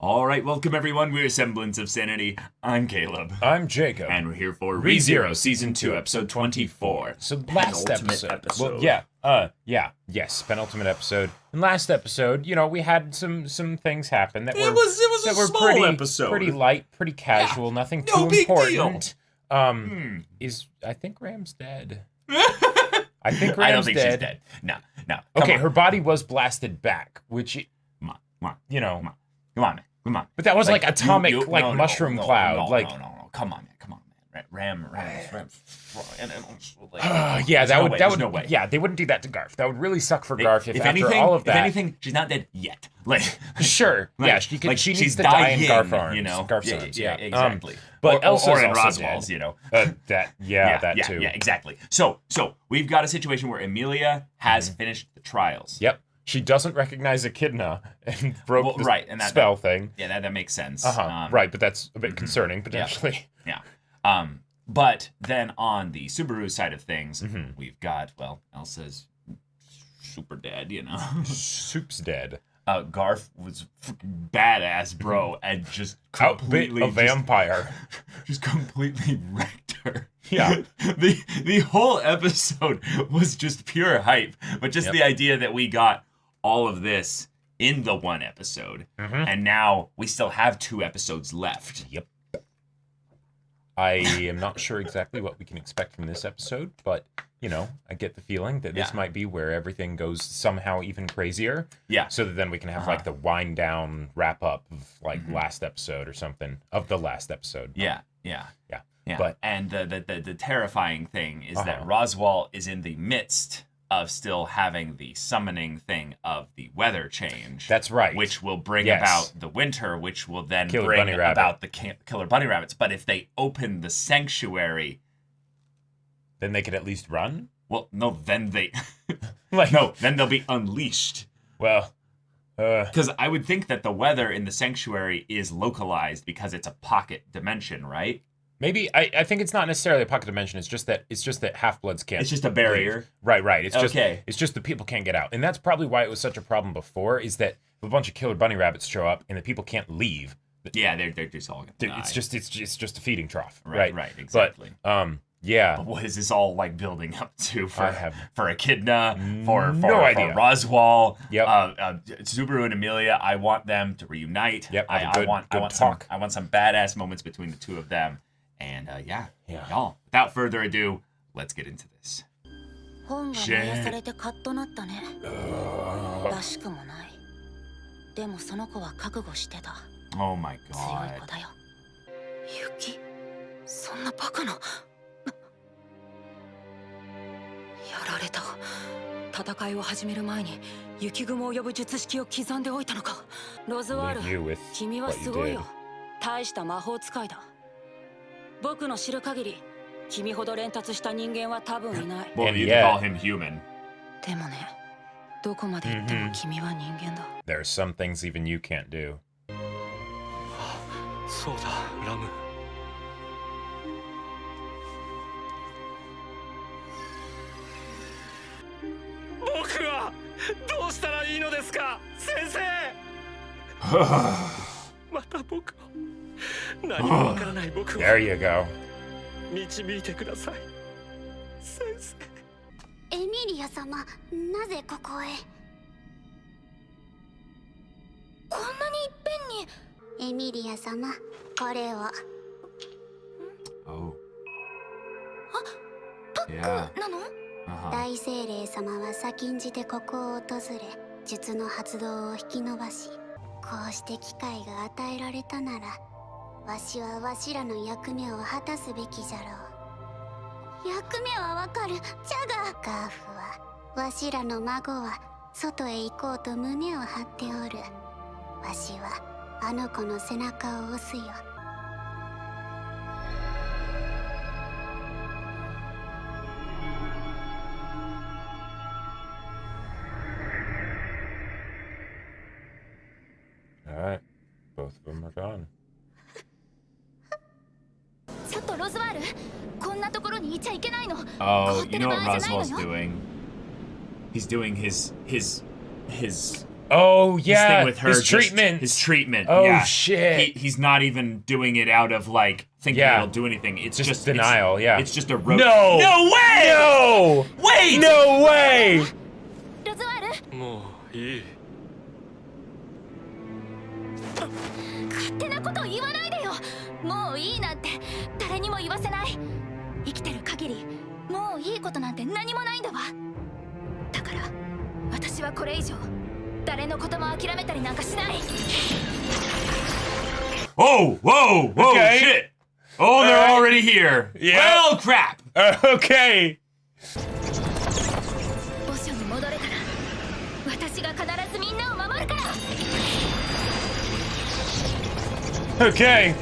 All right, welcome everyone. We're Semblance of Sanity. I'm Caleb. I'm Jacob. And we're here for ReZero Season 2, Episode 24. So last Penultimate episode. Well, yes, penultimate episode. And last episode, we had some things happen that It was a small episode. Pretty light, pretty casual, nothing no too big important. I think Ram's dead. I think Ram's I don't think dead. she's dead. No. Okay, her body was blasted back, which Come on, man. But that was like atomic, mushroom cloud. No. Come on, man. Ram. There's no way. Yeah, they wouldn't do that to Garf. That would really suck for Garf if after all of that. If anything, she's not dead yet. Sure. Yeah, she could. She needs she's to die in Garf dying, arms. Garf's arms. Yeah, exactly. But Elsa's or in also Roswaal's, dead. That too. Yeah, exactly. So we've got a situation where Amelia has finished the trials. Yep. She doesn't recognize Echidna and broke the spell thing. Yeah, that makes sense. Right, but that's a bit concerning, potentially. Yeah. But then on the Subaru side of things, we've got, Elsa's super dead, Soup's dead. Garf was freaking badass, bro, and just completely... Outbit a vampire. Just completely wrecked her. Yeah. The whole episode was just pure hype, but just the idea that we got all of this in the one episode, and now we still have 2 episodes left. Yep. I am not sure exactly what we can expect from this episode, but, I get the feeling that this might be where everything goes somehow even crazier. Yeah. So that then we can have, the wind down wrap up of, last episode or something, of the last episode. Yeah. But, and the terrifying thing is that Roswaal is in the midst of still having the summoning thing of the weather change. That's right. Which will bring about the winter, which will then bring about the killer bunny rabbits. But if they open the sanctuary... Then they could at least run? Well, no, then they... then they'll be unleashed. Well... Because I would think that the weather in the sanctuary is localized because it's a pocket dimension, right? Maybe I think it's not necessarily a pocket dimension. It's just that half-bloods can't. It's just a barrier. Leave. Right. It's just the people can't get out, and that's probably why it was such a problem before. Is that if a bunch of killer bunny rabbits show up and the people can't leave? Yeah, they're just all gonna die. It's just a feeding trough. Right. Exactly. But yeah. But what is this all building up to for Echidna, for Roswaal, Subaru and Amelia? I want them to reunite. Yep. I want some badass moments between the two of them. And y'all, without further ado, let's get into this. Oh my god. そんなバカな。やられた。戦いを始める前に雪雲を呼ぶ術式を刻んでおいたのか。ロズワール、君はすごいよ。大した魔法使いだ。僕の知る限り、君ほど連達した人間は多分いない。Well, you call him human. でもね、どこまで行っても君は人間だ。There are some things even you can't do. そうだ、ラム。僕はどうしたらいいのですか、先生。また僕を。何もわからない僕を There you go. 導いてください、先生。エミリア様、なぜここへ？こんなにいっぺんに。エミリア様、これを。Oh. あ、パックなの？大精霊様は先んじてここを訪れ、術の発動を引き延ばし、こうして機会が与えられたなら、わしはわしらの役目を果たすべきじゃろう。役目はわかる。じゃがガーフはわしらの孫は外へ行こうと胸を張っておる。わしはあの子の背中を押すよ。Alright, both of them are gone. ちょっとロズワール、こんなところにいちゃいけないの。 Oh, you know what Roswaal's doing? He's doing his Oh yeah, His thing with her, his treatment. His treatment. Oh yeah. shit. He's not even doing it out of like thinking it'll do anything. It's just denial. It's just a No. No way. No. Wait. No way. ロズワールもういい勝手なことを言わないでよもういいなんて誰にも言わせない生きてる限りもういいことなんて何もないんだわだから私はこれ以上誰のことも諦めたりなんかしない Whoa, whoa, whoa, shit. Oh, they're already here. Yeah. Well, crap. Okay. 墓所に戻れたら私が必ずみんなを守るから Okay.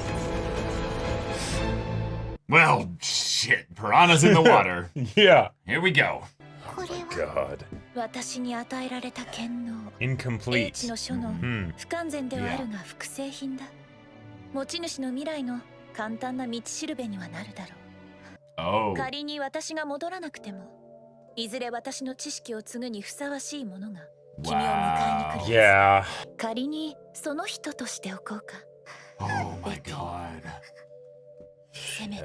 Well, shit. Piranha's in the water. Yeah. Here we go. これは God. 私に与えられた権能英 Incomplete. 知の書の Hmm. 不完全ではあるが複製品だ持ち主の未来の簡単な道しるべにはなるだろ Oh. う仮に私が戻らなくてもいずれ私の知識を継ぐにふさわしいものが君を迎えに来る Yeah. 仮にその人としておこうか Oh my god. せめて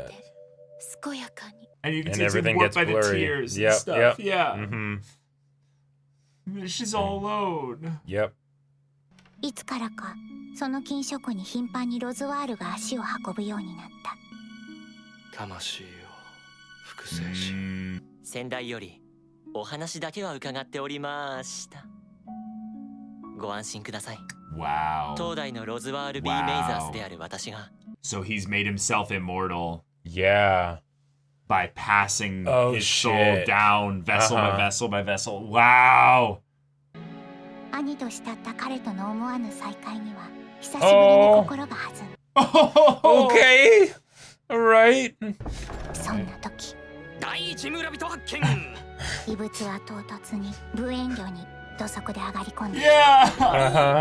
健やかに And you can And see it's everything warped gets by the blurry. tears and Yep, stuff. yep. Yeah. Mm-hmm. She's all alone. Yep. いつからかその禁書庫に頻繁にロズワールが足を運ぶようになった魂を複製し Mm. 先代よりお話だけは伺っておりましたご安心ください Wow. 東大のロズワール B メイザースである私が So he's made himself immortal Yeah. by passing Oh, his soul shit. down vessel by Uh-huh. vessel by vessel. Wow. 兄と慕った彼との思わぬ再会には久しぶりに心が弾む Okay. All right. そんな時第一村人発見異物は唐突に無遠慮に土足で上がり込んだ Yeah.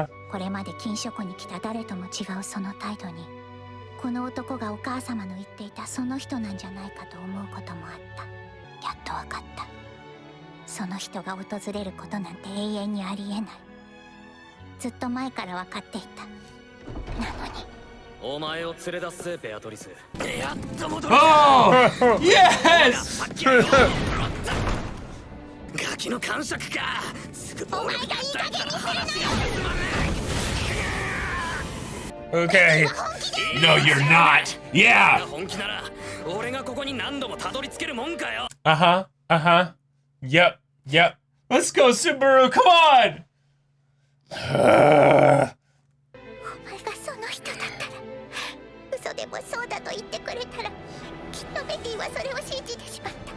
Uh-huh. これまで禁書庫に来た誰とも違うその態度にこの男がお母様の言っていたその人なんじゃないかと思うこともあったやっとわかったその人が訪れることなんて永遠にありえないずっと前から分かっていたなのにお前を連れ出すベアトリスやっと戻 Oh. Yes. さっきはよガキの感触かすぐ暴力だったら話が進まね Okay. No, you're not. え Yeah. 本気なら俺がここに何度もたどり着けるもんかよ Uh-huh. Uh-huh. Yep. Yep. Let's go, Subaru. Come on. お前がその人だったら嘘でもそうだと言ってくれたらきっとベティはそれを信じてしまった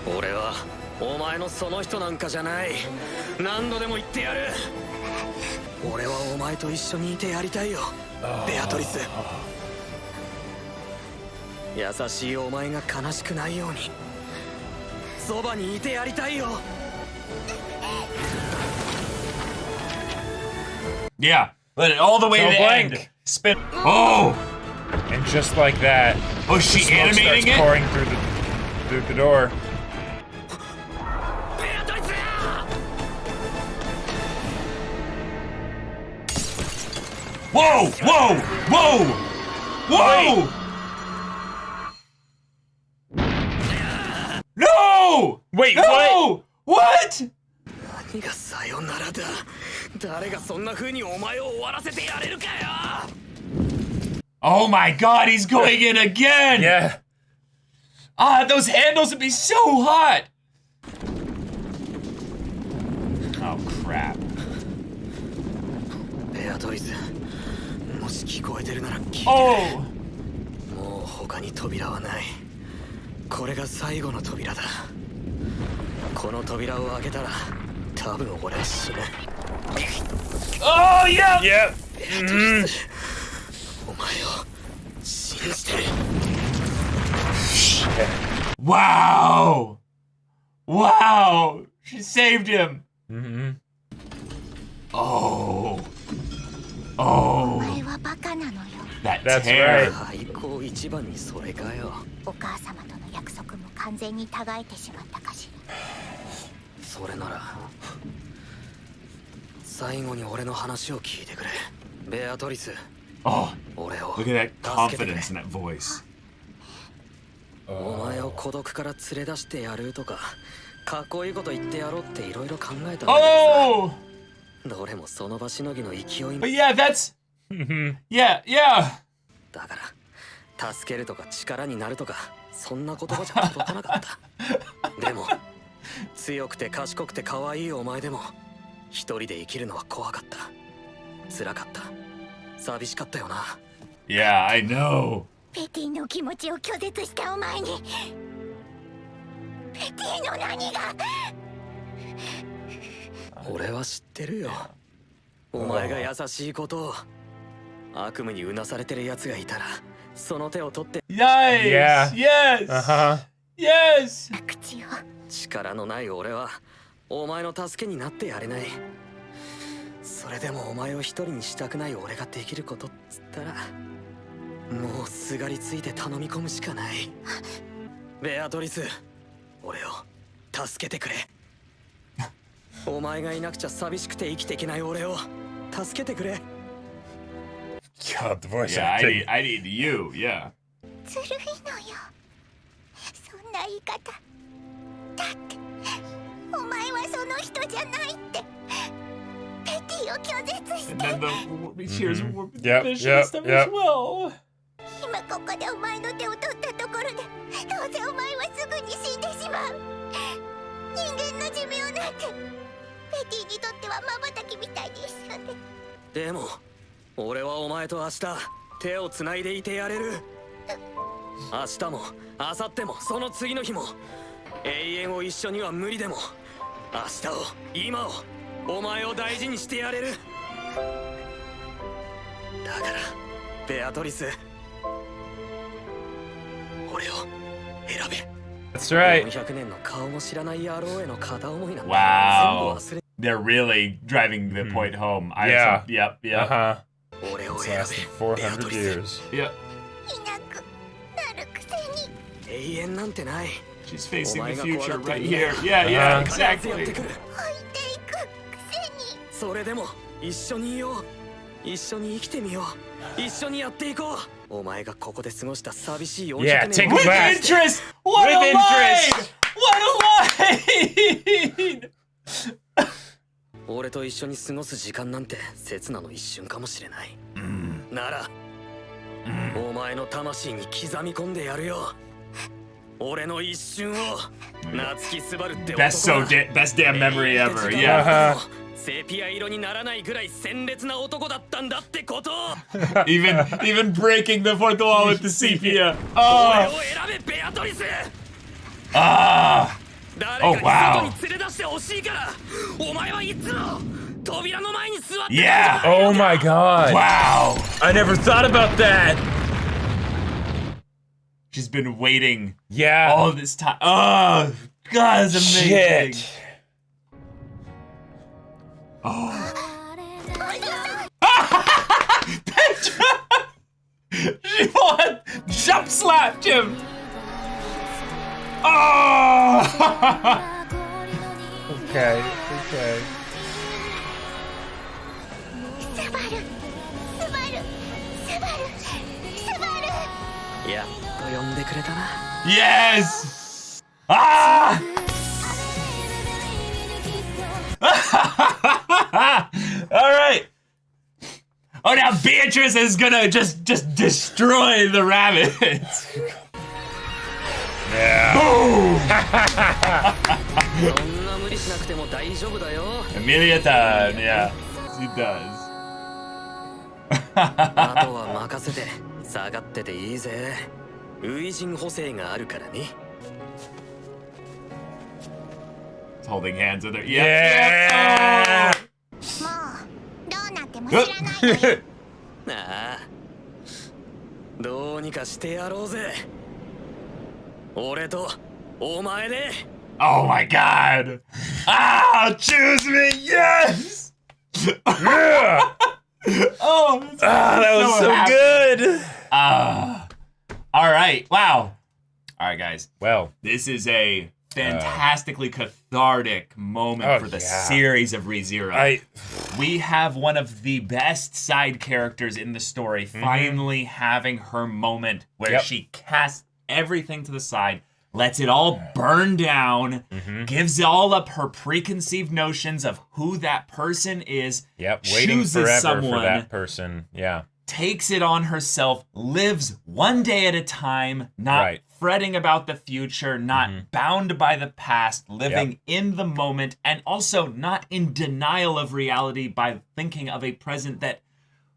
俺はお前のその人なんかじゃない何度でも言ってやる俺はお前と一緒にいてやりたいよベアトリス優しいお前が悲しくないようにそばにいてやりたいよ Yeah. Let it all the way So to the blank. end. Spin. Oh. And just like that, Oh, is she smoke animating starts it? pouring through the door. ベアトリス Whoa! Whoa! Whoa! Whoa! No! Wait, No! What? 何がさよならだ誰がそんな風にお前を終わらせてやれるかよ Oh my god, he's going in again! Yeah. Ah, those handles would be so hot! Oh crap. ベアトリスもし聞こえてるなら聞いて Oh! もう他に扉はないこれが最後の扉だこの扉を開けたら多分俺は死ぬ Oh, yeah! Yep. お前を信じてる Wow! Wow! She saved him! Mm-hmm. Oh. お Oh. 前はバカなのよ That That's tear. right. 最高一番にそれかよ。お母様との約束も完全に違えてしまったかしら。それなら最後に俺の話を聞いてくれ。ベアトリス。 Oh, 俺を look at that 助けてくれ。 confidence in that voice. お前を孤独から連れ出してやるとか、かっこいいこと言ってやろうっていろいろ考えたわけで Oh! さ。どれもその場しのぎの勢い But yeah, that's... Yeah. だから助けるとか力になるとかそんな言葉じゃ届かなかったでも強くて賢くて可愛いお前でも一人で生きるのは怖かった、辛かった、寂しかったよな。 Yeah, I know. ペティの気持ちを拒絶したお前にペティの何が。俺は知ってるよ、お前が優しいことを。悪夢にうなされてる奴がいたらその手を取って。 Nice! Yeah. Yes! Uh-huh. Yes! 口を。力のない俺はお前の助けになってやれない。それでもお前を一人にしたくない俺ができることっつったらもうすがりついて頼み込むしかない。ベアトリス、俺を助けてくれ。お前がいなくちゃ寂しくて生きていけない俺を助けてくれ。 God, the voice Yeah, acting. I need you. Yeah. ずるいのよそんな言い方。だってお前はその人じゃないってペティを拒絶し And て then the tears were Yep, vision yep, stuff yep. as well. 今ここでお前の手を取ったところでどうせお前はすぐに死んでしまう。人間の寿命なんてペティにとっては瞬きみたいですよね。でも俺はお前と明日手をつないでいてやれる。明日も明後日もその次の日も永遠を一緒には無理でも明日を今をお前を大事にしてやれる。だからベアトリス、俺を選べ。 That's right. 400年の顔も知らない野郎への片思いなんて Wow. 全部忘れ。 They're really driving the point home. Yeah. Yep. Uh-huh. 俺を It's 選 lasted べ。ベアト 400 リス。 years. Yep. いなくなるくせに永遠なんてない。 She's facing the Oh my future God. right here. Yeah, yeah, Uh-huh. やってく exactly. る。置いていくくせに。それでも一緒にいよう。一緒に生きてみよう。一緒にやっていこう。お前がここで過ごした寂しい400 Yeah, 年 take を a With blast. interest! What With a line! interest! What a line! 俺と一緒に過ごす時間なんて刹那の一瞬かもしれない。なら、お前の魂に刻み込んでやるよ。俺の一瞬を。夏木スバルって男が Best damn memory ever. 永遠 Yeah. って時間をセピア色にならないぐらい鮮烈な男だったんだってこと。 Even breaking the fourth wall with the sepia. 俺 Oh. を選べベアトリス。 Ah. 誰か Oh, に wow. 外に連れ出してほしいから。お前はいつも扉の前に座って Yeah. Oh my god. Wow. I never thought about that. She's been waiting Yeah. all this time. Oh, God, it's amazing. Shit. Oh. She won! Jump slapped him! Oh! Okay. Okay. スバルスバルスバルスバル。やっと呼んでくれたな。 Yes! Ah! All right. Oh, now Beatrice is gonna just destroy the rabbits. Yeah. Boom! そんな無理しなくても大丈夫だよ。 Amelia time, yeah. She does. あとは任せて下がってていいぜ。初陣補正があるからね。 Holding hands with her. Yeah. Yep. もうどうなっても知らないのよ。なあ、どうにかしてやろうぜ。俺とお前で。 Oh my God. Ah, choose me. Yes. Yeah. That was so good. All right. Wow. All right, guys. Well, this is a fantastically cathartic moment for the series of ReZero. We have one of the best side characters in the story finally having her moment where she casts everything to the side, lets it all burn down, gives all up her preconceived notions of who that person is, waiting chooses forever someone, for that person, takes it on herself, lives one day at a time, not fretting about the future, not bound by the past, living in the moment, and also not in denial of reality by thinking of a present that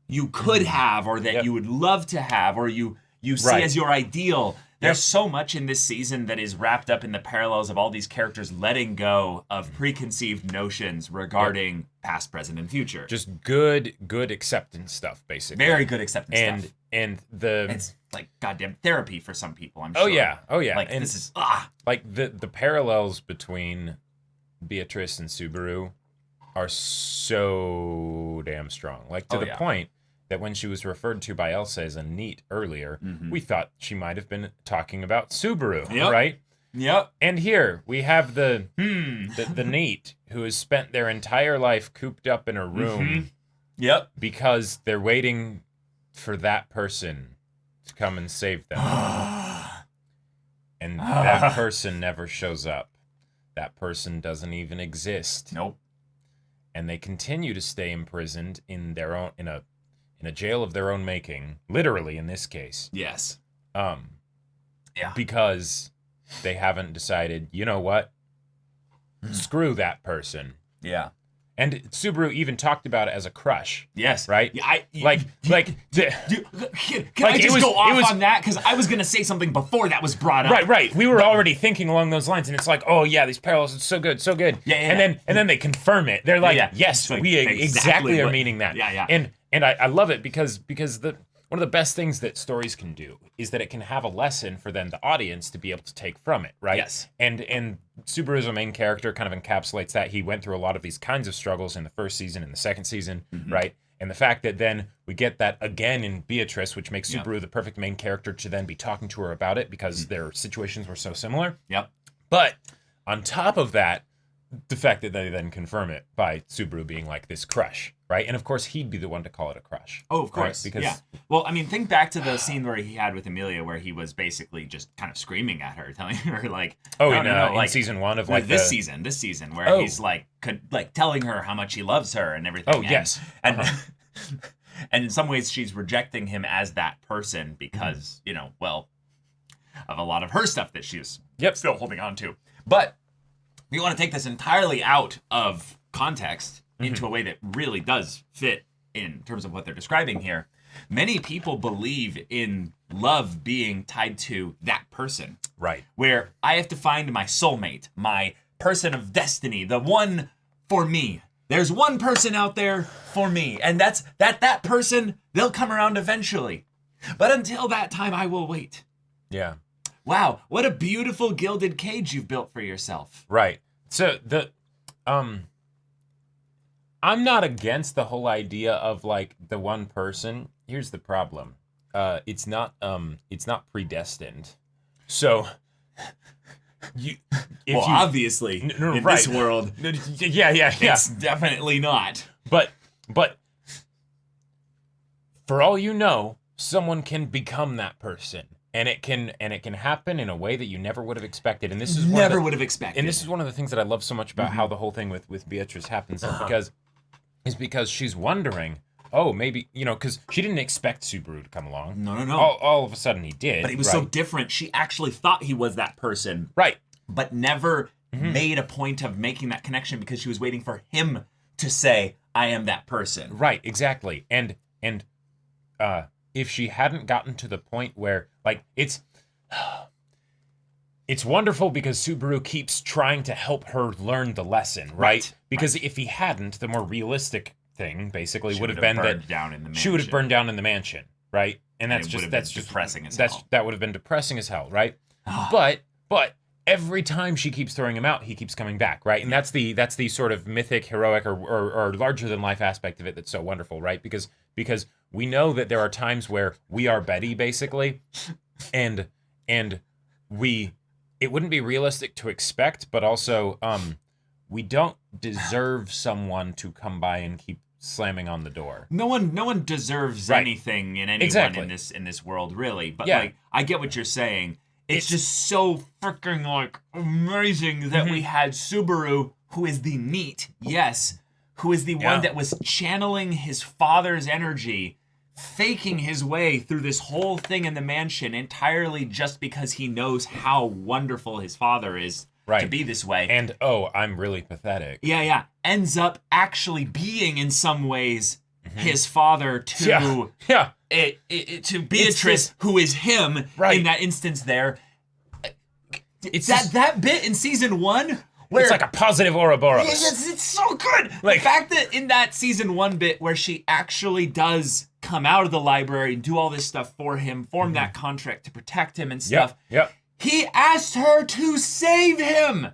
you could have or that you would love to have or you see as your ideal. There's so much in this season that is wrapped up in the parallels of all these characters letting go of preconceived notions regarding past, present, and future. Just good acceptance stuff, basically. Very good acceptance stuff. And it's like goddamn therapy for some people, I'm sure. Oh yeah. Like, and this is like the parallels between Beatrice and Subaru are so damn strong. Like to the point that when she was referred to by Elsa as a NEET earlier, we thought she might have been talking about Subaru, right? Yep. And here we have the NEET who has spent their entire life cooped up in a room. Because they're waiting for that person to come and save them. And that person never shows up. That person doesn't even exist. Nope. And they continue to stay imprisoned in their own in a jail of their own making, literally in this case. Yes. Because they haven't decided, you know what? Screw that person. Yeah. And Subaru even talked about it as a crush. Yes. Right? Yeah, can I just go off on that? Because I was going to say something before that was brought up. Right. We were already thinking along those lines, and it's like, oh yeah, these parallels are so good. Yeah. And then they confirm it. They're like, yes, like, we exactly are meaning that. Yeah. And I love it because one of the best things that stories can do is that it can have a lesson for them, the audience, to be able to take from it, right? Yes. And Subaru as a main character kind of encapsulates that. He went through a lot of these kinds of struggles in the first season and the second season, right? And the fact that then we get that again in Beatrice, which makes Subaru the perfect main character to then be talking to her about it because their situations were so similar. Yep. But on top of that, the fact that they then confirm it by Subaru being like this crush, right? And of course, he'd be the one to call it a crush. Oh, of course. Right? Because well, I mean, think back to the scene where he had with Emilia, where he was basically just kind of screaming at her, telling her like, in season one of like this season, where he's like telling her how much he loves her and everything. Oh, yes. And and in some ways, she's rejecting him as that person because of a lot of her stuff that she's still holding on to. But we want to take this entirely out of context into a way that really does fit in terms of what they're describing here. Many people believe in love being tied to that person. Right. Where I have to find my soulmate, my person of destiny, the one for me. There's one person out there for me. And that's that person, they'll come around eventually. But until that time, I will wait. Yeah. Wow, what a beautiful gilded cage you've built for yourself. Right. So I'm not against the whole idea of like the one person. Here's the problem. It's not predestined. So obviously in this world, it's definitely not. But for all you know, someone can become that person. And it can happen in a way that you never would have expected. And this is would have expected. And this is one of the things that I love so much about how the whole thing with Beatrice happens because she's wondering, maybe, because she didn't expect Subaru to come along. No. All of a sudden he did. But he was so different. She actually thought he was that person. Right. But never made a point of making that connection because she was waiting for him to say, I am that person. Right, exactly. And if she hadn't gotten to the point where, like, it's wonderful because Subaru keeps trying to help her learn the lesson, right? Because if he hadn't, the more realistic thing basically would have been that she would have burned down in the mansion, right? And that's just depressing as hell. That would have been depressing as hell, right? But every time she keeps throwing him out, he keeps coming back, right? And that's the sort of mythic, heroic, or larger than life aspect of it that's so wonderful, right? Because we know that there are times where we are Betty, basically, and it wouldn't be realistic to expect, but also we don't deserve someone to come by and keep slamming on the door. No one deserves anything in anyone in this world, really. But like, I get what you're saying. It's just so freaking like amazing that we had Subaru, who is the NEET, who is the one that was channeling his father's energy, faking his way through this whole thing in the mansion entirely just because he knows how wonderful his father is to be this way. And I'm really pathetic. Yeah. Ends up actually being in some ways his father to to Beatrice, who is him in that instance there. It's that bit in season 1 where it's like a positive Ouroboros. It's so good. Like, the fact that in that season 1 bit where she actually does come out of the library and do all this stuff for him, form that contract to protect him and stuff. He asked her to save him.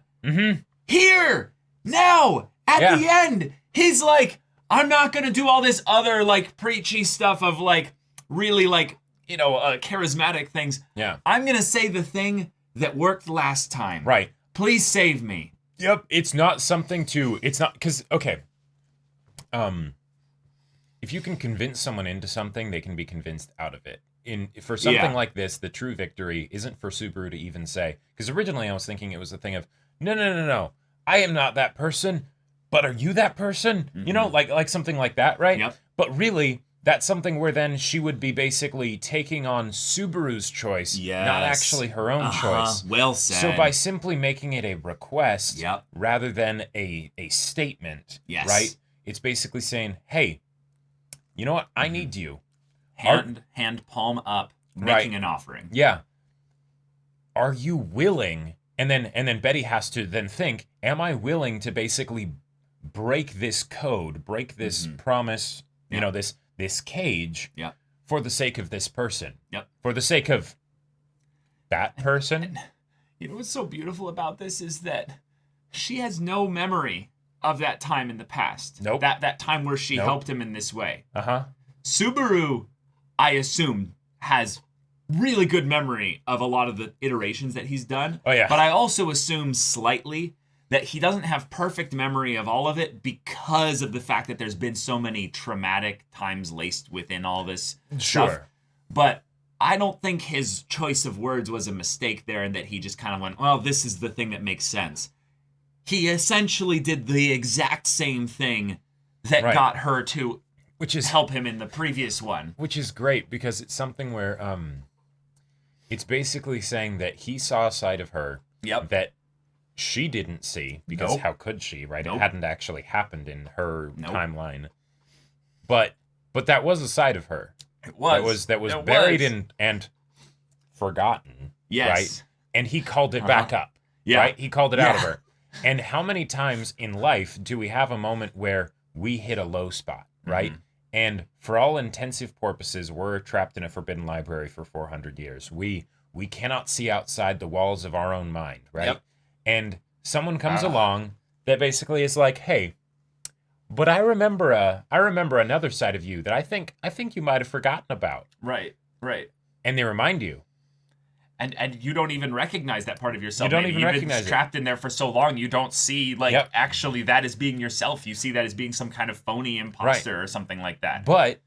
Here, now, at the end. He's like, I'm not going to do all this other, like, preachy stuff of, like, really, like, you know, charismatic things. Yeah. I'm going to say the thing that worked last time. Right. Please save me. Yep. It's not something to, it's not, because, okay. If you can convince someone into something, they can be convinced out of it. For something like this, the true victory isn't for Subaru to even say, because originally I was thinking it was a thing of, no. I am not that person, but are you that person? You know, like something like that, right? Yep. But really, that's something where then she would be basically taking on Subaru's choice, not actually her own choice. Well said. So by simply making it a request rather than a statement, right? It's basically saying, hey, you know what? I need you. Hand palm up, making an offering. Yeah. Are you willing? And then Betty has to then think, am I willing to basically break this code, break this promise, you know, this cage for the sake of this person? For the sake of that person? And you know what's so beautiful about this is that she has no memory of that time in the past. Nope. That time where she helped him in this way. Uh-huh. Subaru, I assume, has really good memory of a lot of the iterations that he's done. Oh, yeah. But I also assume slightly that he doesn't have perfect memory of all of it because of the fact that there's been so many traumatic times laced within all this stuff. But I don't think his choice of words was a mistake there and that he just kind of went, well, this is the thing that makes sense. He essentially did the exact same thing that got her to help him in the previous one. Which is great because it's something where it's basically saying that he saw a side of her that she didn't see because how could she, right? It hadn't actually happened in her timeline. But that was a side of her. It was. That was buried and forgotten. Yes. Right? And he called it back up. Right? He called it out of her. And how many times in life do we have a moment where we hit a low spot, right? And for all intensive purposes, we're trapped in a forbidden library for 400 years. We cannot see outside the walls of our own mind, right? And someone comes along that basically is like, hey, but I remember another side of you that I think you might have forgotten about. Right. And they remind you. And you don't even recognize that part of yourself. You don't even recognize it. You've been trapped in there for so long, you don't see, actually that as being yourself. You see that as being some kind of phony imposter or something like that. But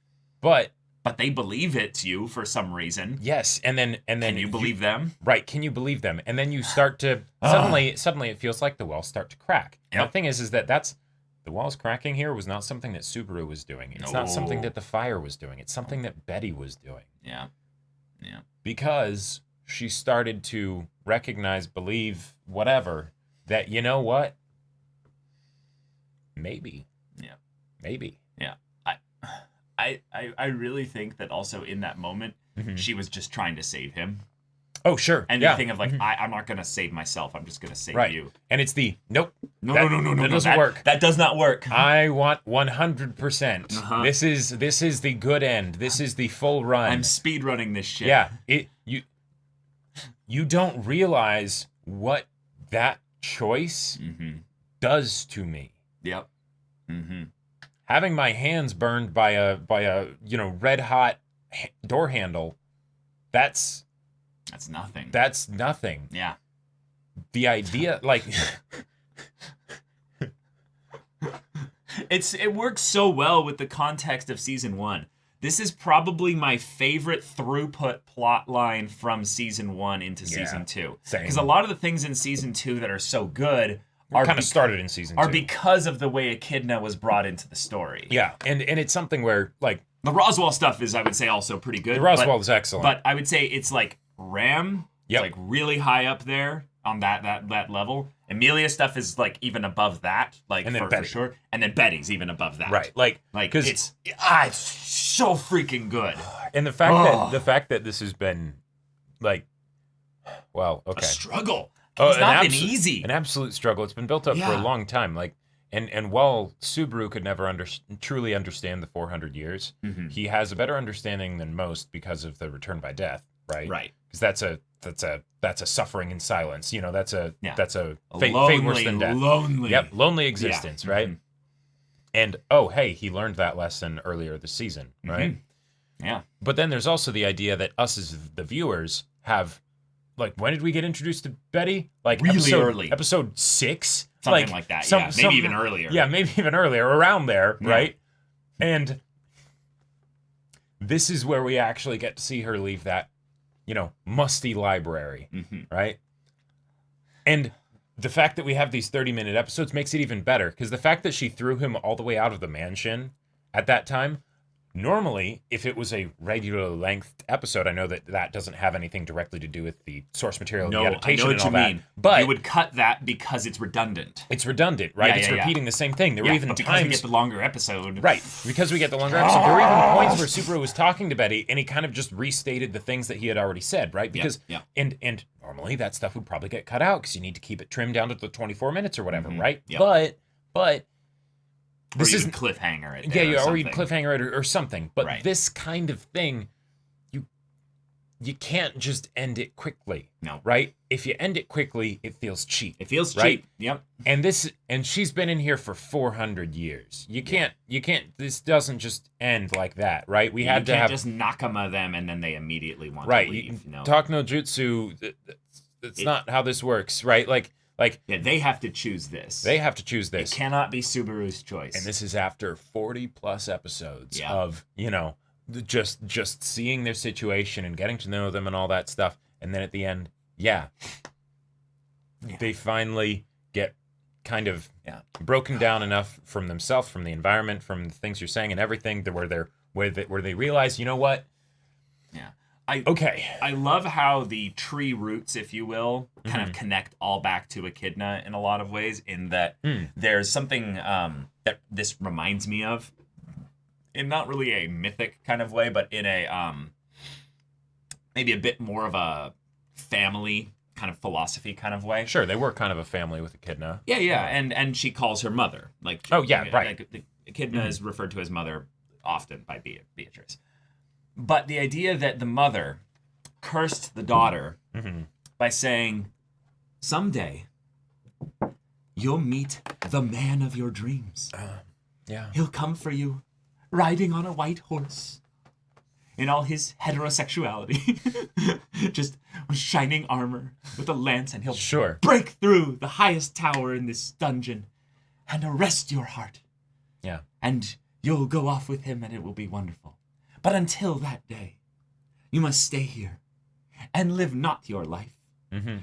they believe it's you for some reason. Yes, and then can you believe them? Right, can you believe them? And then you start to suddenly it feels like the walls start to crack. And the thing is that the walls cracking here was not something that Subaru was doing. It's not something that the fire was doing. It's something that Betty was doing. Yeah. Because she started to recognize, believe, whatever, that, you know what? Maybe. Yeah. Maybe. Yeah. I really think that also in that moment, she was just trying to save him. Oh, sure. And the thing of like, I'm not going to save myself. I'm just going to save you. And it's the, nope. No. That doesn't work. That does not work. I want 100%. This is the good end. This is the full run. I'm speed running this shit. Yeah. You don't realize what that choice does to me. Yep. Having my hands burned by a red hot door handle, that's nothing. That's nothing. Yeah. The idea, like, it works so well with the context of season 1. This is probably my favorite throughput plot line from season 1 into season 2. Because a lot of the things in season 2 that are so good are kind of started in season 2. Are because of the way Echidna was brought into the story. Yeah, and it's something where, like, the Roswaal stuff is, I would say, also pretty good. The Roswaal is excellent. But I would say it's like Ram, like really high up there on that level. Amelia's stuff is like even above that, like for sure. And then Betty's even above that. Right. Like it's so freaking good. And the fact that this has been like, well, okay. A struggle. It's not been easy. An absolute struggle. It's been built up for a long time. Like, and while Subaru could never truly understand the 400 years, he has a better understanding than most because of the return by death, right? Right. Because that's a suffering in silence. You know, that's a fate worse than death. Lonely existence, right? And hey, he learned that lesson earlier this season, right? Yeah. But then there's also the idea that us as the viewers have, like, when did we get introduced to Betty? Like really early. Episode 6? Something like that, maybe even earlier. Yeah, maybe even earlier, around there, right? And this is where we actually get to see her leave that, musty library, right? And the fact that we have these 30-minute episodes makes it even better, because the fact that she threw him all the way out of the mansion at that time, normally, if it was a regular length episode, I know that doesn't have anything directly to do with the source material, the adaptation, and all that. But you would cut that because it's redundant. It's redundant, right? It's repeating the same thing. There were even because we get the longer episode. Right, because we get the longer episode. There were even points where Subaru was talking to Betty, and he kind of just restated the things that he had already said, right? Because and normally that stuff would probably get cut out because you need to keep it trimmed down to the 24 minutes or whatever, right? But this is cliffhanger it. Or you'd cliffhanger it or something. But this kind of thing, you can't just end it quickly. No. Right? If you end it quickly, it feels cheap. It feels right? cheap. Yep. And she's been in here for 400 years. You can't this doesn't just end like that, right? We had to have just Nakama them and then they immediately want to leave. Talk no jutsu, that's not how this works, right? Like, they have to choose this. They have to choose this. It cannot be Subaru's choice. And this is after 40 plus episodes of, just seeing their situation and getting to know them and all that stuff. And then at the end, they finally get kind of broken down enough from themselves, from the environment, from the things you're saying and everything, where they realize, you know what? Yeah. I love how the tree roots, if you will, kind of connect all back to Echidna in a lot of ways, in that there's something that this reminds me of, in not really a mythic kind of way, but in a maybe a bit more of a family kind of philosophy kind of way. Sure, they were kind of a family with Echidna. Yeah, and she calls her mother. Like, right. Like, Echidna is referred to as mother often by Beatrice. But the idea that the mother cursed the daughter by saying, someday you'll meet the man of your dreams. He'll come for you, riding on a white horse, in all his heterosexuality, just with shining armor, with a lance, and he'll break through the highest tower in this dungeon and arrest your heart. Yeah. And you'll go off with him and it will be wonderful. But until that day, you must stay here and live not your life,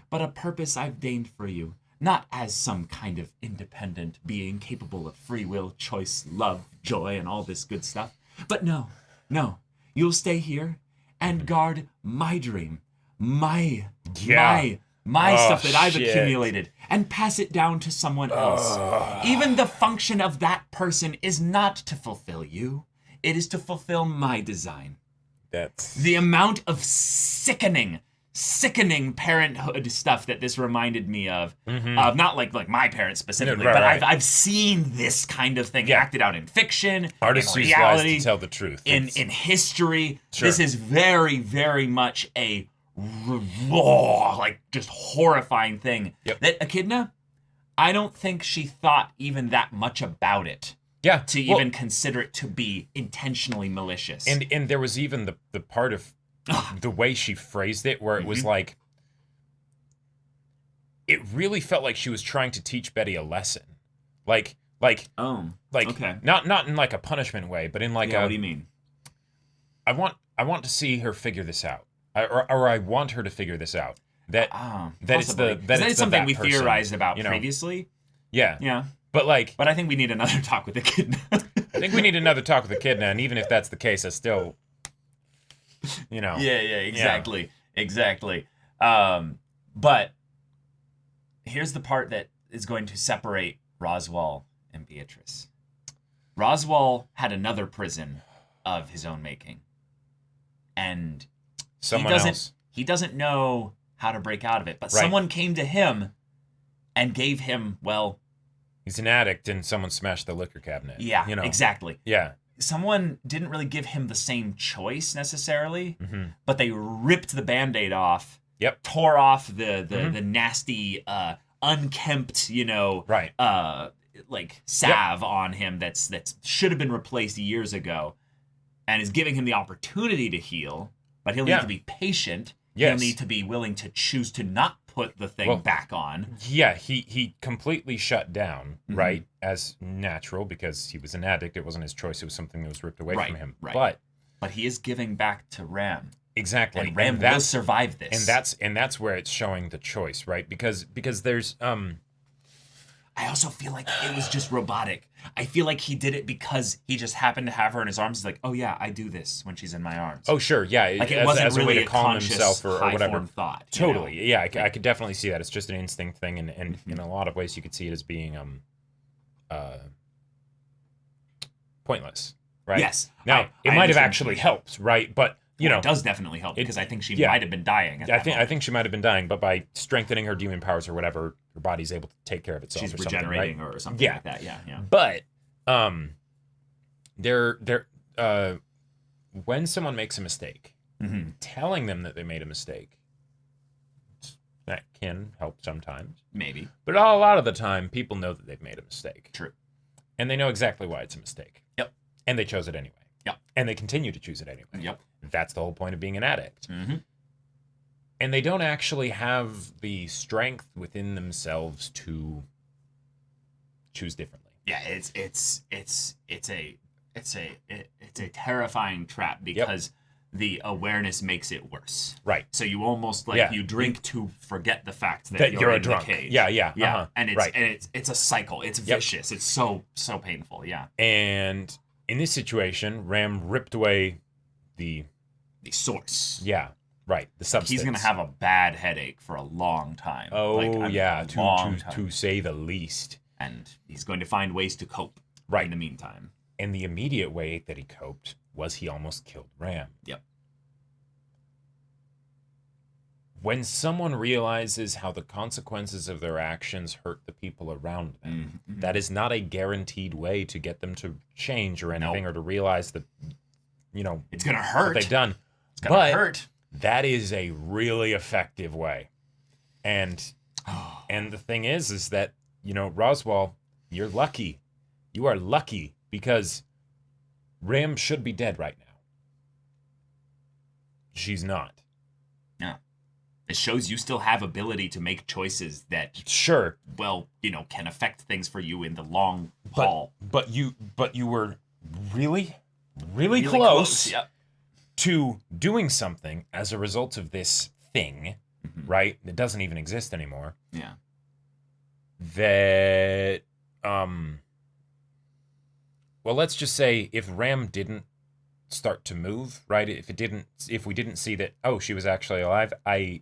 but a purpose I've deigned for you, not as some kind of independent being capable of free will, choice, love, joy, and all this good stuff. But no, you'll stay here and guard my dream, my stuff that I've accumulated, and pass it down to someone else. Even the function of that person is not to fulfill you. It is to fulfill my design. That's the amount of sickening parenthood stuff that this reminded me of. Not like my parents specifically, but I've seen this kind of thing acted out in fiction, artists in use reality, lies to tell the truth. In history. This is very, very much a like just horrifying thing. Yep. That Echidna, I don't think she thought even that much about it. Yeah. To even consider it to be intentionally malicious. And there was even the part of the way she phrased it where it was like, it really felt like she was trying to teach Betty a lesson. Like okay. Not in like a punishment way, but in like what do you mean? I want to see her figure this out. Or I want her to figure this out. That it's something we person, theorized about previously. Yeah. Yeah. But I think we need another talk with Echidna. I think we need another talk with Echidna, and even if that's the case, I still, Yeah, exactly. Exactly. But here's the part that is going to separate Roswaal and Beatrice. Roswaal had another prison of his own making. And he doesn't know how to break out of it. But someone came to him and gave him, he's an addict and someone smashed the liquor cabinet. Yeah, exactly. Yeah. Someone didn't really give him the same choice necessarily, but they ripped the Band-Aid off, tore off the nasty, unkempt, like salve on him that should have been replaced years ago, and is giving him the opportunity to heal, but he'll need to be patient. He'll need to be willing to choose to not put the thing back on. Yeah, he completely shut down, right, as natural, because he was an addict. It wasn't his choice. It was something that was ripped away from him. Right. But he is giving back to Ram. Exactly. And Ram will survive this. And that's where it's showing the choice, right? Because there's I also feel like it was just robotic. I feel like he did it because he just happened to have her in his arms. He's like, oh yeah, I do this when she's in my arms. Oh sure, yeah. Like it wasn't as really a way to calm himself or whatever. Thought. Totally, yeah. I could definitely see that. It's just an instinct thing, and in a lot of ways, you could see it as being pointless, right? Yes. Now it might have actually helped, right? But it does definitely help because I think she might have been dying. I think she might have been dying, but by strengthening her demon powers or whatever, her body's able to take care of itself. She's or regenerating something, right? or something like that. Yeah. But when someone makes a mistake, telling them that they made a mistake, that can help sometimes. Maybe. But a lot of the time, people know that they've made a mistake. True. And they know exactly why it's a mistake. Yep. And they chose it anyway. Yep. And they continue to choose it anyway. Yep. That's the whole point of being an addict. And they don't actually have the strength within themselves to choose differently. Yeah, it's a terrifying trap because the awareness makes it worse. Right. So you almost you drink to forget the fact that you're in a drunk. The cage. Yeah. And it's a cycle. It's vicious. It's so painful. Yeah. And in this situation, Ram ripped away the source. Yeah. Right. The substance. He's gonna have a bad headache for a long time. Oh to say the least. And he's going to find ways to cope. Right. In the meantime. And the immediate way that he coped was he almost killed Ram. Yep. When someone realizes how the consequences of their actions hurt the people around them, that is not a guaranteed way to get them to change or anything, or to realize that, it's gonna hurt. What they've done. It's gonna hurt. That is a really effective way. And the thing is that, Roswaal, you're lucky. You are lucky because Ram should be dead right now. She's not. Yeah. It shows you still have ability to make choices that can affect things for you in the long haul. But you were really close to doing something as a result of this thing, right? That doesn't even exist anymore. Yeah. That let's just say if Ram didn't start to move, right? If we didn't see that, she was actually alive, I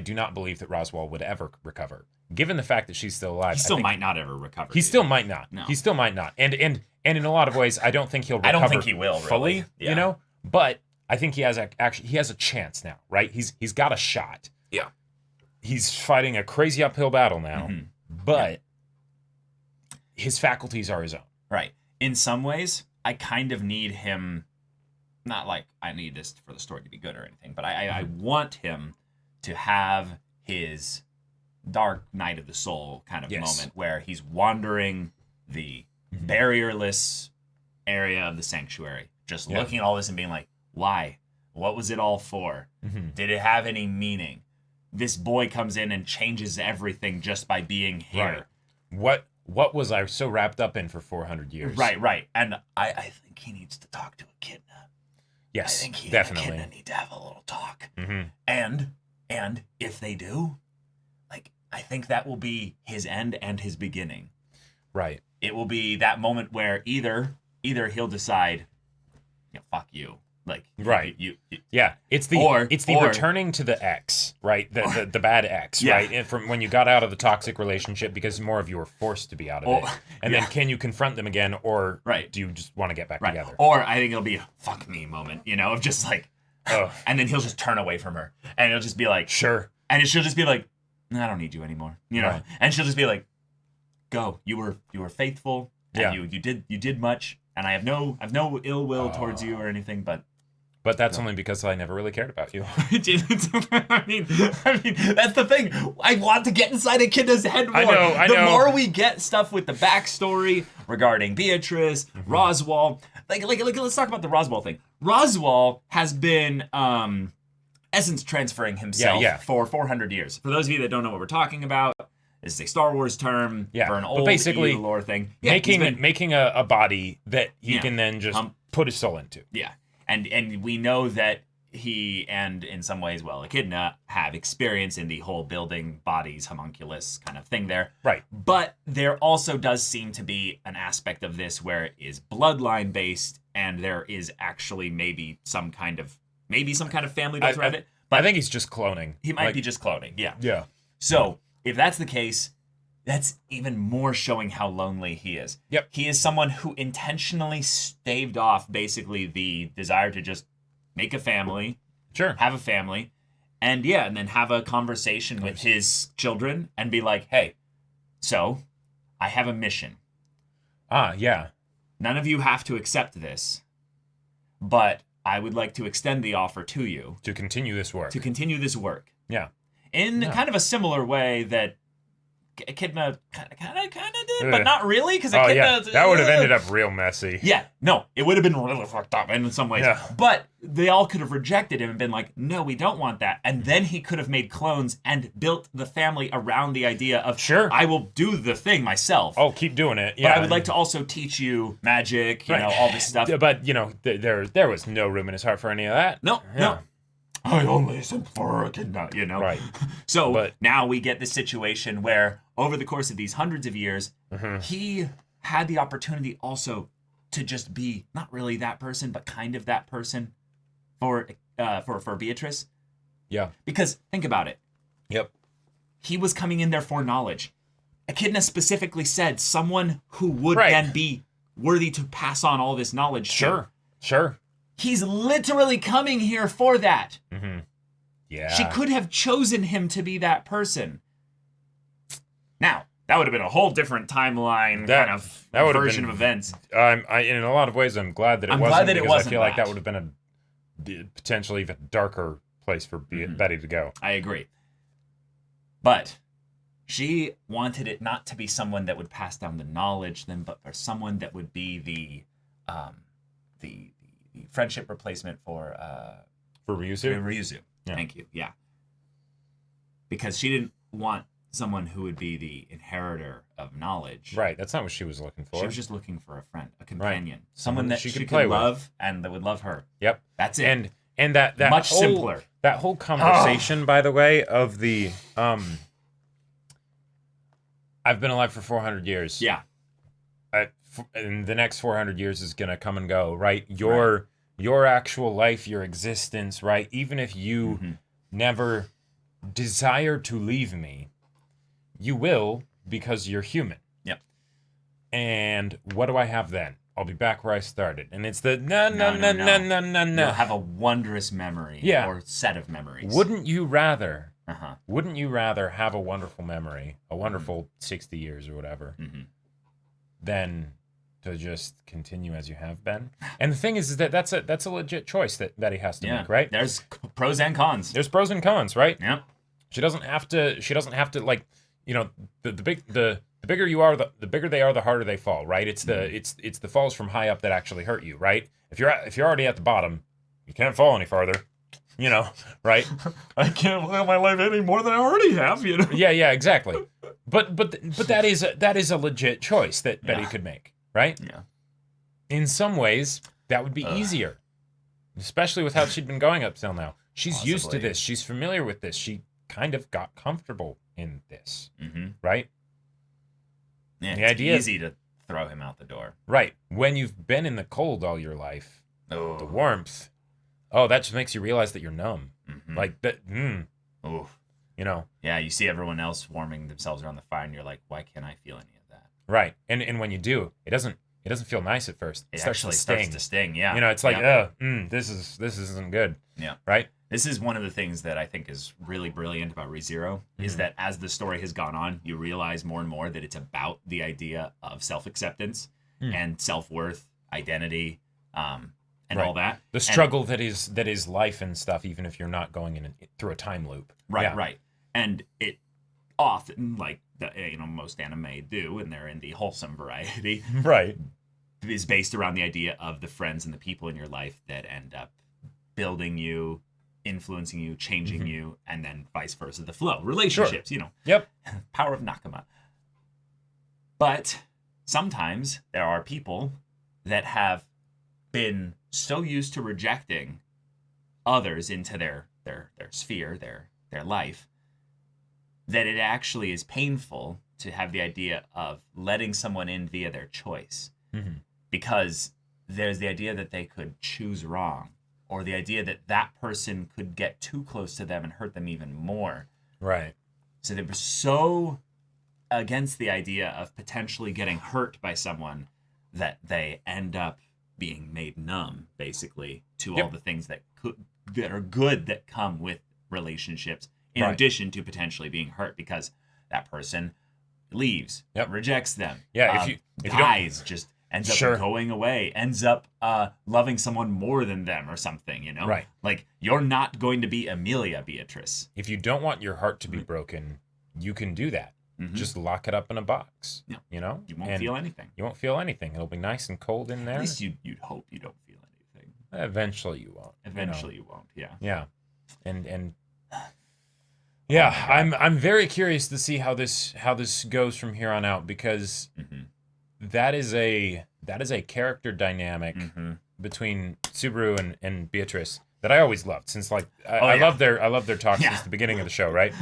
do not believe that Roswaal would ever recover. Given the fact that she's still alive, he still might not ever recover. He still might not. No. He still might not. And in a lot of ways, I don't think he'll recover. I don't think he will fully, really. But I think he has a chance now, right? He's got a shot. Yeah. He's fighting a crazy uphill battle now, but his faculties are his own. Right. In some ways, I kind of need him not like I need this for the story to be good or anything, but I want him to have his dark night of the soul kind of moment where he's wandering the barrierless area of the sanctuary, just looking at all this and being like, why? What was it all for? Did it have any meaning? This boy comes in and changes everything just by being here. Right. What was I so wrapped up in for 400 years? Right. And I think he needs to talk to Echidna. Yes, I think he definitely. and Echidna need to have a little talk. And if they do, like, I think that will be his end and his beginning. Right. It will be that moment where either he'll decide, fuck you. Like, right. It's the returning to the ex, right? The bad ex, right? And from when you got out of the toxic relationship because more of you were forced to be out of it. And then can you confront them again, or do you just want to get back together? Or I think it'll be a fuck me moment, of just like, and then he'll just turn away from her, and it'll just be like, sure. And she'll just be like, I don't need you anymore, Right. And she'll just be like, go, you were faithful, and you did much, and I have no ill will towards you or anything, but that's only because I never really cared about you. I mean, that's the thing. I want to get inside Echidna's head more. I know. The more we get stuff with the backstory regarding Beatrice, Roswaal, like let's talk about the Roswaal thing. Roswaal has been essence transferring himself for 400 years. For those of you that don't know what we're talking about, this is a Star Wars term for an old EU lore thing. Making a body that he can then just put his soul into. Yeah. And we know that he and in some ways, Echidna have experience in the whole building bodies, homunculus kind of thing there. Right. But there also does seem to be an aspect of this where it is bloodline based, and there is actually maybe some kind of family built around it. But I think he's just cloning. He might be just cloning. Yeah. Yeah. So if that's the case, that's even more showing how lonely he is. Yep. He is someone who intentionally staved off basically the desire to just make a family. Sure. Have a family. And then have a conversation with his children and be like, hey, so I have a mission. Yeah. None of you have to accept this, but I would like to extend the offer to you. To continue this work. Yeah. In kind of a similar way that Echidna kind of did, but not really, because Echidna... that would have ended up real messy. Yeah, no, it would have been really fucked up in some ways. Yeah. But they all could have rejected him and been like, no, we don't want that. And then he could have made clones and built the family around the idea of, sure, I will do the thing myself. Oh, keep doing it. Yeah. But I would like to also teach you magic, you know, all this stuff. But, there was no room in his heart for any of that. No. I only sent for Echidna, Right. So now we get this situation where over the course of these hundreds of years, he had the opportunity also to just be not really that person, but kind of that person for Beatrice. Yeah. Because think about it. Yep. He was coming in there for knowledge. Echidna specifically said someone who would then be worthy to pass on all this knowledge. Sure. He's literally coming here for that. Mm-hmm. Yeah. She could have chosen him to be that person. Now, that would have been a whole different timeline version of events. In a lot of ways, I'm glad that it wasn't. I feel like that would have been a potentially even darker place for Betty to go. I agree. But she wanted it not to be someone that would pass down the knowledge, but for someone that would be the friendship replacement for Ryuzu? Ryuzu. Yeah. Thank you. Yeah. Because she didn't want someone who would be the inheritor of knowledge. Right. That's not what she was looking for. She was just looking for a friend, a companion, right. Someone that she could love and that would love her. Yep. That's it. And that much simpler. That whole conversation, by the way, of the I've been alive for 400 years. Yeah. And the next 400 years is gonna come and go, right? Your actual life, your existence, right? Even if you never desire to leave me, you will, because you're human. Yep. And what do I have then? I'll be back where I started. And it's the no. You'll have a wondrous memory or set of memories. Wouldn't you rather have a wonderful memory, a wonderful 60 years or whatever, than to just continue as you have been. And the thing is that that's a legit choice that he has to make, right? There's pros and cons. There's pros and cons, right? Yeah. She doesn't have to like, you know, the bigger you are, the bigger they are, the harder they fall, right? It's the falls from high up that actually hurt you, right? If you're already at the bottom, you can't fall any farther. You know, right? I can't live my life any more than I already have, you know? Yeah, exactly. But that is a legit choice that Betty could make, right? Yeah. In some ways, that would be easier. Especially with how she'd been going up till now. She's used to this. She's familiar with this. She kind of got comfortable in this, right? Yeah, it's easy to throw him out the door. Right. When you've been in the cold all your life, the warmth... Oh, that just makes you realize that you're numb. Like that. Oof. You know. Yeah, you see everyone else warming themselves around the fire, and you're like, why can't I feel any of that? Right. And when you do, it doesn't feel nice at first. It starts to sting. Yeah. You know, it's like, this isn't good. Yeah. Right. This is one of the things that I think is really brilliant about ReZero is that as the story has gone on, you realize more and more that it's about the idea of self-acceptance and self-worth, identity, and all that. The struggle that is life and stuff, even if you're not going through a time loop. Right. And it often, like most anime do, and they're in the wholesome variety, right, is based around the idea of the friends and the people in your life that end up building you, influencing you, changing you, and then vice versa. The flow, relationships, Yep. Power of Nakama. But sometimes there are people that have been so used to rejecting others into their sphere, their life, that it actually is painful to have the idea of letting someone in via their choice. Because there's the idea that they could choose wrong, or the idea that that person could get too close to them and hurt them even more. Right. So they were so against the idea of potentially getting hurt by someone that they end up being made numb, basically, to all the things that are good that come with relationships, in addition to potentially being hurt because that person leaves, rejects them, if you dies, just ends up going away, ends up loving someone more than them or something, Right. Like, you're not going to be Amelia, Beatrice. If you don't want your heart to be broken, you can do that. Just lock it up in a box. Yeah. You know? You won't feel anything. You won't feel anything. It'll be nice and cold in there. At least you'd hope you don't feel anything. Eventually you won't. You won't, yeah. Yeah. And I'm very curious to see how this goes from here on out, because that is a character dynamic between Subaru and Beatrice that I always loved, since I love their talk since the beginning of the show, right?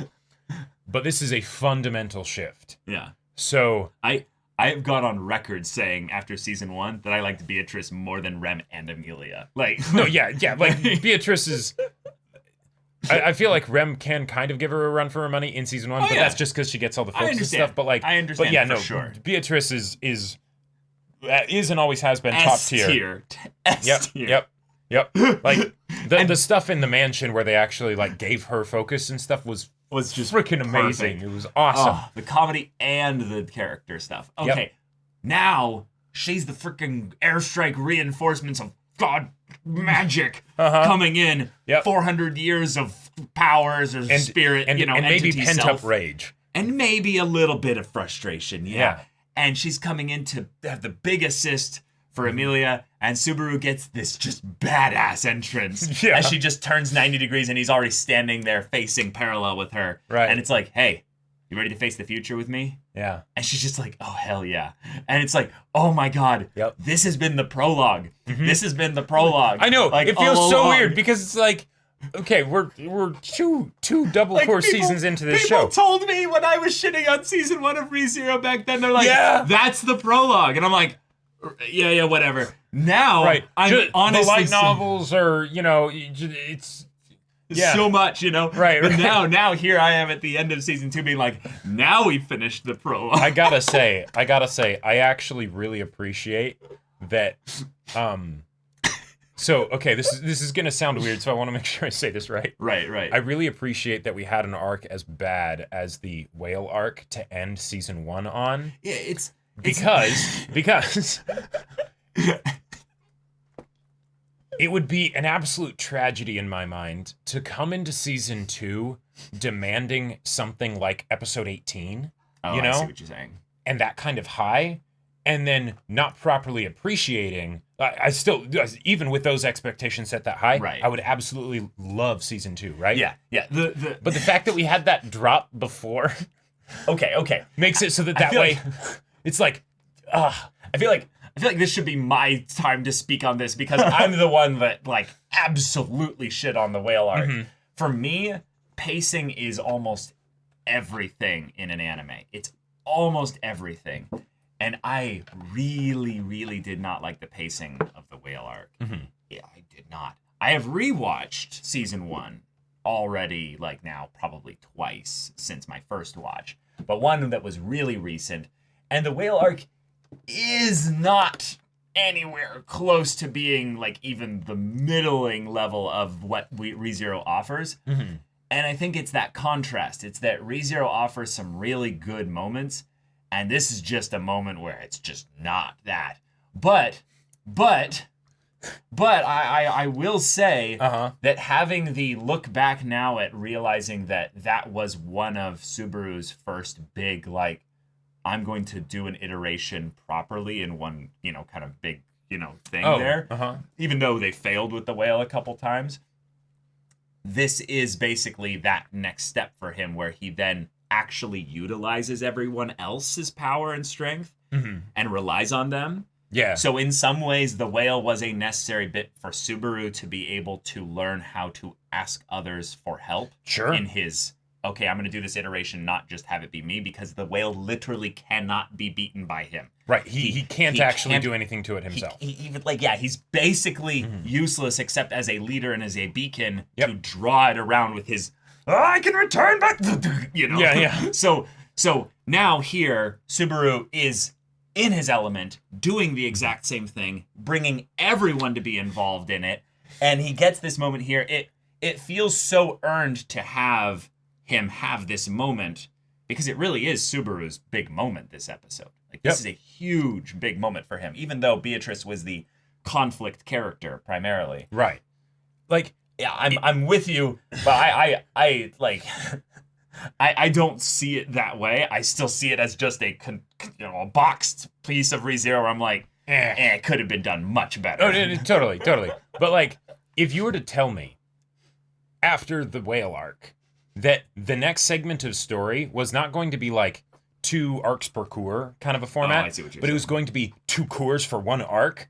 But this is a fundamental shift. Yeah. So I've gone on record saying after season 1 that I liked Beatrice more than Rem and Amelia. Like, no, yeah, like Beatrice is. I feel like Rem can kind of give her a run for her money in season 1, but that's just because she gets all the focus and stuff. But I understand. But sure. Beatrice is and always has been top tier. S tier. Yep. Like the stuff in the mansion where they actually gave her focus and stuff was just freaking amazing. It was awesome. Oh, the comedy and the character stuff. Okay, now she's the freaking airstrike reinforcements of God magic coming in. 400 years of powers or spirit, and maybe pent up rage. And maybe a little bit of frustration, And she's coming in to have the big assist for Amelia, and Subaru gets this just badass entrance as she just turns 90 degrees and he's already standing there facing parallel with her. Right. And it's like, hey, you ready to face the future with me? Yeah. And she's just like, oh, hell yeah. And it's like, oh my God, this has been the prologue. This has been the prologue. I know. It feels so weird because it's like, okay, we're two double core seasons into this show. People told me when I was shitting on season 1 of ReZero back then, they're like, that's the prologue. And I'm like, yeah, whatever. Now, I'm honestly... The light novels are, it's so much, Right. But now here I am at the end of season 2 being like, now we finished the prologue. I gotta say, I actually really appreciate that, So, okay, this is going to sound weird, so I want to make sure I say this right. Right. I really appreciate that we had an arc as bad as the whale arc to end season 1 on. Yeah, Because it would be an absolute tragedy in my mind to come into season 2 demanding something like episode 18, I see what you're saying. And that kind of high, and then not properly appreciating. I still, even with those expectations set that high, right. I would absolutely love season 2, right? Yeah. But the fact that we had that drop before, okay, makes it so that way, it's like, I feel like this should be my time to speak on this because I'm the one that like absolutely shit on the whale arc. Mm-hmm. For me, pacing is almost everything in an anime. It's almost everything. And I really, really did not like the pacing of the whale arc. Mm-hmm. Yeah, I did not. I have rewatched season 1 already, like now probably twice since my first watch. But one that was really recent. And the whale arc is not anywhere close to being like even the middling level of what ReZero offers. Mm-hmm. And I think it's that contrast. It's that ReZero offers some really good moments, and this is just a moment where it's just not that. But I will say that having the look back now at realizing that was one of Subaru's first big, like, I'm going to do an iteration properly in one, kind of big, thing there. Even though they failed with the whale a couple times. This is basically that next step for him where he then actually utilizes everyone else's power and strength and relies on them. Yeah. So in some ways, the whale was a necessary bit for Subaru to be able to learn how to ask others for help. Sure. In his, okay, I'm going to do this iteration, not just have it be me, because the whale literally cannot be beaten by him. Right. He can't actually do anything to it himself. He's basically useless except as a leader and as a beacon to draw it around with his, I can return back, Yeah. So now here, Subaru is in his element, doing the exact same thing, bringing everyone to be involved in it, and he gets this moment here. It feels so earned to have him have this moment, because it really is Subaru's big moment this episode. Like, this is a huge, big moment for him, even though Beatrice was the conflict character primarily. Right. Like, yeah, I'm with you, but I like, I don't see it that way. I still see it as just a boxed piece of ReZero where I'm like, it could have been done much better. Oh, totally. But like, if you were to tell me after the whale arc that the next segment of story was not going to be like 2 arcs per cour kind of a format, I see what you're but it was going to be 2 cours for 1 arc,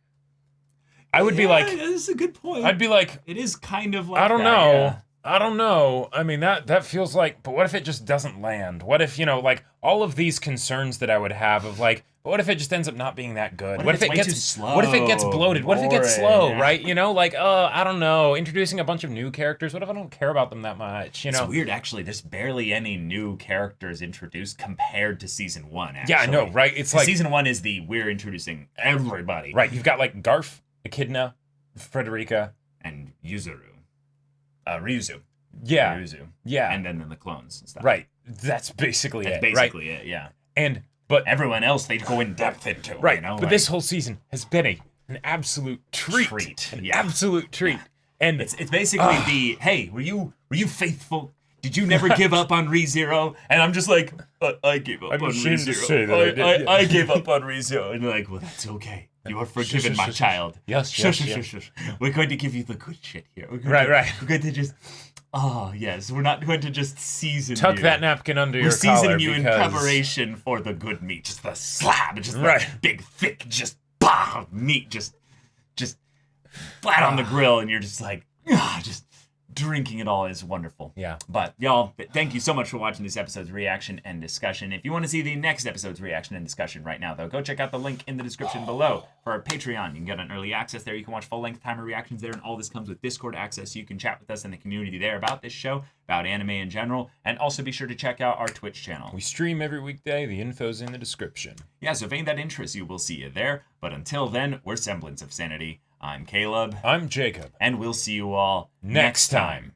I would be like, that's a good point. I'd be like, it is kind of like I don't that, know. yeah. I don't know. I mean, that feels like, but what if it just doesn't land? What if, like all of these concerns that I would have of like, what if it just ends up not being that good? What if it gets too slow? What if it gets bloated? What if it gets slow, right? Like, I don't know, introducing a bunch of new characters. What if I don't care about them that much? It's weird, actually. There's barely any new characters introduced compared to season 1, actually. Yeah, I know, right? It's like season 1 is we're introducing everybody. Right, you've got like Garf, Echidna, Frederica, and Ryuzu. Yeah. Ryuzu. Yeah. And then the clones and stuff. Right. That's basically it. Basically it, yeah. But everyone else they go in depth into. Right. But this whole season has been an absolute treat. Absolute treat. And it's basically hey, were you faithful? Did you never give up on ReZero? And I'm just like, I gave up on ReZero. I gave up on ReZero. And they're like, well, that's okay. You are forgiven, my child. Yes. We're going to give you the good shit here. Right. We're going to just, yes, we're not going to just season Tuck you. that napkin under your collar. We're seasoning you in preparation for the good meat. Just the slab, just the big, thick, just meat, just flat on the grill. And you're just like, just drinking it all is wonderful. Yeah. But y'all, thank you so much for watching this episode's reaction and discussion. If you want to see the next episode's reaction and discussion right now, though, go check out the link in the description below for our Patreon. You can get an early access there. You can watch full-length timer reactions there, and all this comes with Discord access. So you can chat with us in the community there about this show, about anime in general, and also be sure to check out our Twitch channel. We stream every weekday. The info's in the description. Yeah, so if ain't that interests you, we'll see you there. But until then, we're Semblance of Sanity. I'm Caleb. I'm Jacob. And we'll see you all next time.